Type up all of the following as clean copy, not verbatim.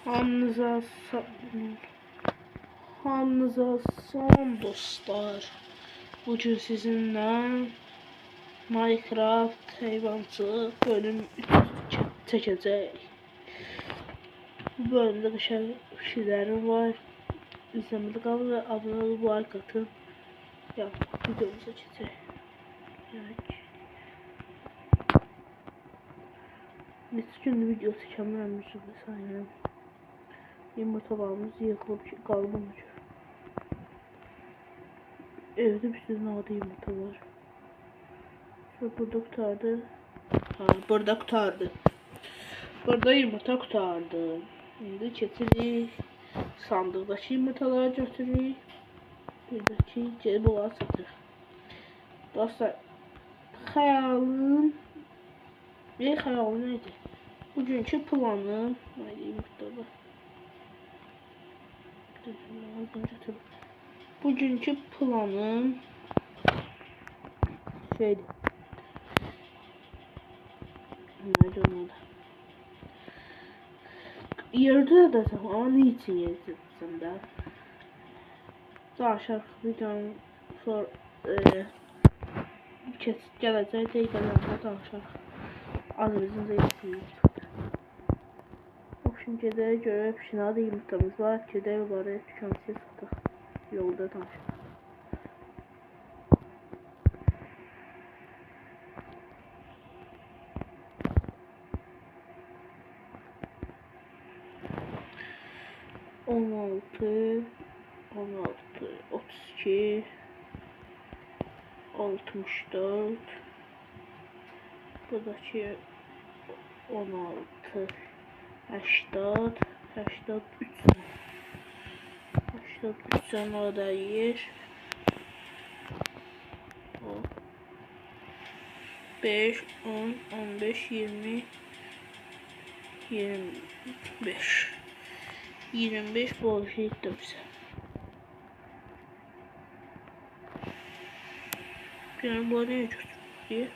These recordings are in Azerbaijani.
Hamınıza hamınıza son dostlar. Bugün sizinle Minecraft hayvancılık bölüm 3 çekeceğiz. Bu bölümde güzel şeylerim var. İzlemede kalın ve abone olup like atın. Ya videomuza geçelim. Neçə gündür video çəkəmirəm sayılır. Yumurtalarımız yıkılıp qalmamış. Evde bir sürü nadir yumurta var. Burada kurtardı. Burada kurtardı. Burada yumurta kurtardı. Şimdi keçirik. Sandıqdakı yumurtaları götürürük. Buradakı cebula satır. Dostlar, xəyalım neydi? Bugünkü planım Bugünkü planım şeydi. Nerede olmadı? Yerde de ama niçin yedirdim de? Daha şarkı videonun sonra kesit gələcək dəqiqələrdə danışarıq. Azərbaycan zeytini. Şimdi gedək görək pişinada yumurtamız var. Gedək onları dükançıya sataq. Yolda danışarıq. On altı 32 64 buradaki 16 80 83 tane da yer 5 10 15 20 25 borcu ettim bize. Yani bu neye götürdü diye.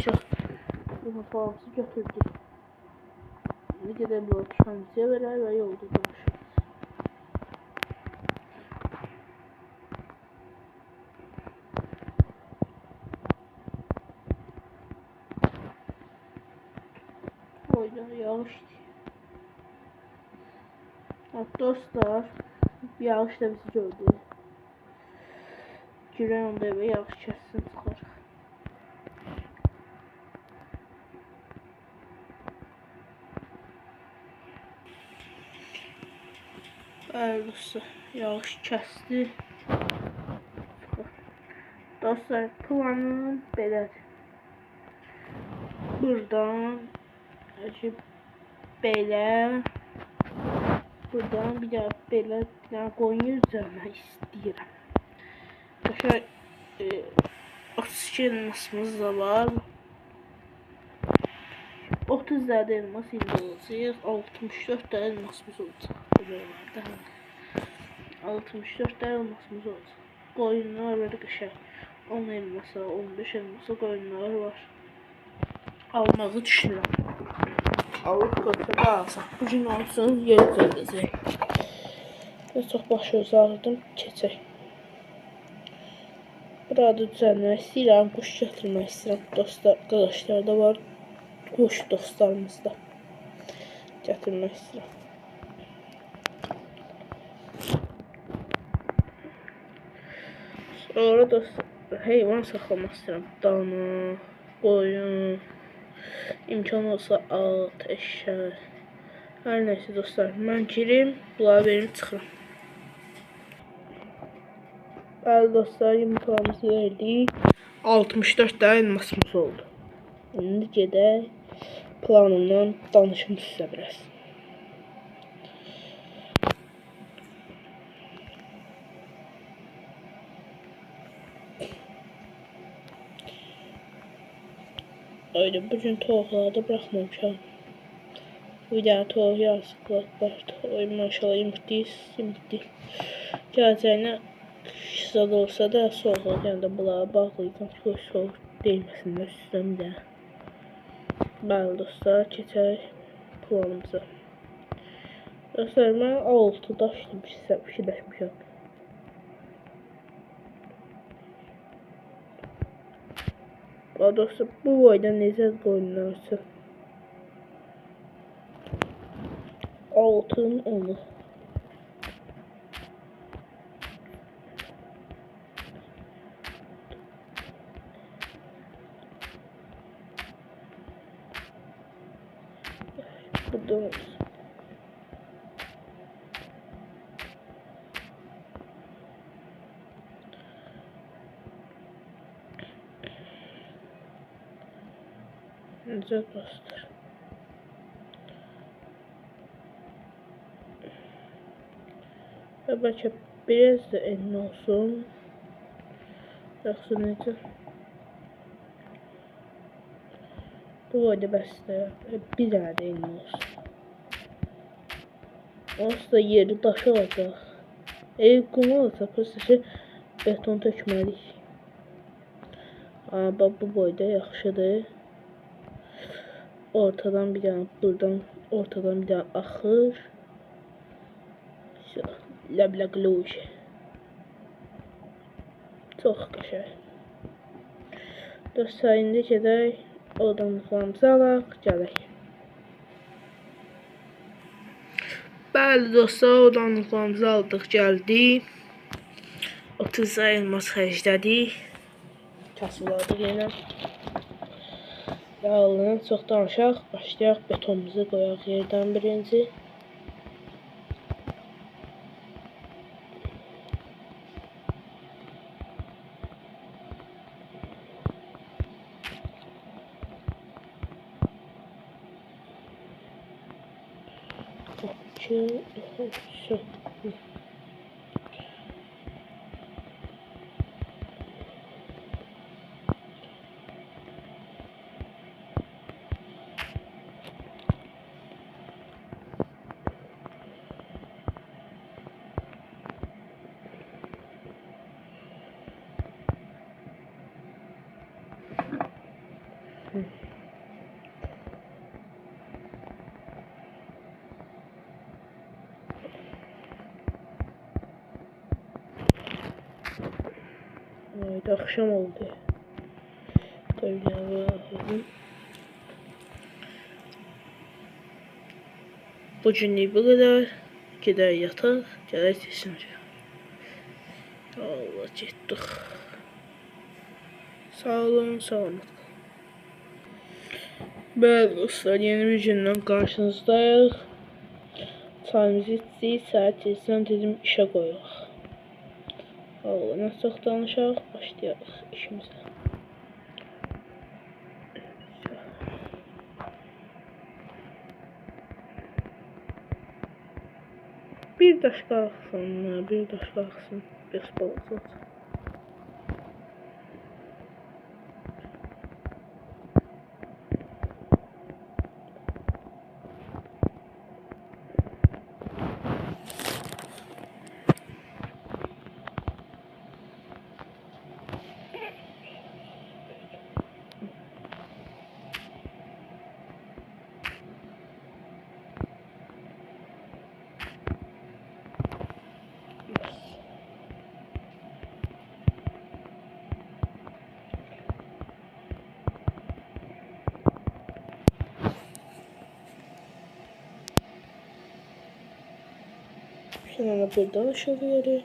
İşte yumurtalarımızı götürdük. Şimdi gidelim bu kendisiye verer ve yolda konuşuruz. Oyda yağış. Dostlar, yağış da bizi gördü. Girən onda eve yağış kəssin çıxar. Dostlar, yağış kəsdi. Dostlar, planım belədir. Buradan belə buradan bir daha belə qoyun üzərinə istəyirəm. Başa oksijen elmasımız da var. 30 tane elmas indi olacaq. 64 tane elmasımız olacaq. 64 tane elmasımız olacaq. Qoyunlar var qəşəng. 10 elmasa, 15 elmasa qoyunlar var. Almağı düşünürəm. Alıb qoysa da alsaq. Bugün olsun yer gələcək. Və çox başı uzardım. Keçək. Burada düzəlmək istəyirəm. Quş gətirmək istəyirəm. Dostlar, arkadaşlar da var. Quş dostlarımızda. Gətirmək istəyirəm. Sonra dostlar, heyvan saxlamaq istəyirəm. Dana, qoyun, imkan olsa at, eşək. Hər nəysə dostlar, mən girim, bunları verib çıxıram. Bəli dostlar, yumurtalarımızı verdik. 64 tane elmasımız oldu. Şimdi gedək planımdan danışım sizə biraz. Öyle bugün tavukları da bırakmamışam. Videotor yazıqlar var. Oy maşallah yumurtayız. Gələcəyinə zad olsa da soğuğa gəndə bunları bağlayacağım ki, soğuk değməsinlər üstdən bir də. Bəli dostlar, keçək planımıza. Dostlar, mən 6-da fikirləşmişəm. Dostlar, bu boyda necə qoyunlarsa 6'nın 10'u. Burada olsun. Necə dostlar. Və bəlkə biraz da enli olsun. Yoxsa necə? Bu boyda bəsdir. Bir dənə də enli olsun. Onsuz da yeri daş olacaq. Ev kum olacaq, prosta beton tökməliyik. Bax bu boyda yaxşıdır. Ortadan bir dənə, buradan ortadan bir dənə axır. Ləbləqluj. Çox qəşəng. Dostlar, indi gedək, odanlıqlarımızı alaq, gələk. Bəli dostlar, odanlıqlarımızı aldıq, gəldik. 30 elmas xərclədik. Kasıladıq yenə. Yağlının çox danışaq, başlayaq, betonumuzu qoyaq yerdən birinci. Şu. Evet, akşam oldu. Bugünlük bu kadar. Gider yatak, gələk seçinəcək. Allah getdik. Sağ olun, salamat. Bəli dostlar, yeni bir gündən qarşınızdayıq. Çayımızı içdik, saat 8-dən dedim işə qoyuq. Allah, nə çox danışaq, başlayaq işimizə. Bir daş qalxsın, bir daş qalxsın, 5 balıq olsun. Şimdi buradan aşağı yeri.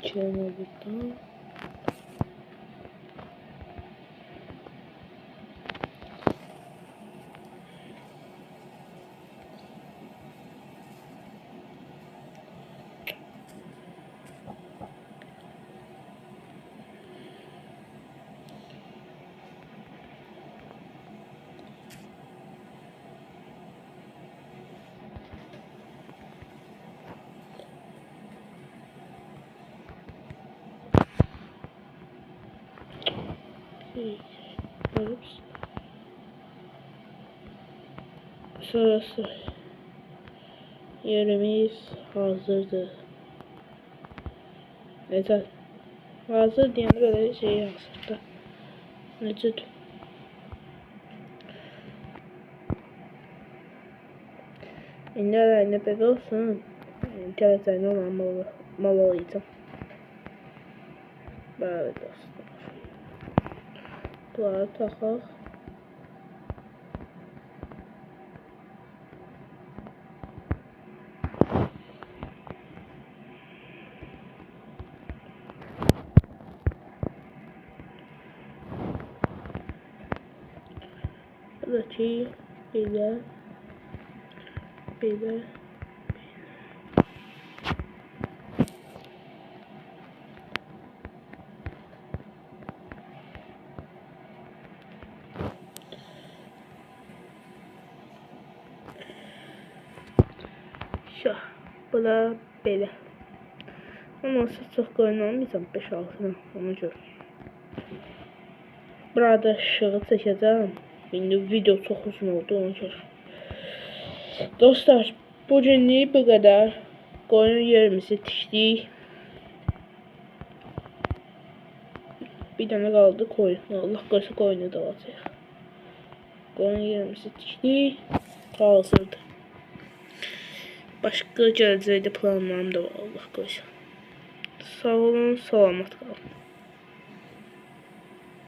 Şimdi buradan. Ups. Sonrası yerimiz hazırdır. Yeter. Hazır deyəndə böyle şey yazır da. Necədir? İndi əlində belə olsun. Gələcəyinə olan mal alacağım. Böyle dostlar. Bunları taxaq. Buradaki belə. Şah. Bu da belə. Ama çox qoynamayacağım 5-6 ona görə. Burada ışığı çəkəcəm. İndi video çox uzun oldu ona görə. Dostlar, bugünlük bu qədər. Qoyun yerimizi tikdik. Bir dənə qaldı koyun. Allah qoysa koyunu da alacaq. Qoyun yerimizi tikdik. Hazırdır. Başqa gələcəkdə planlarım da var Allah qoysa. Sağ olun, salamat qalın.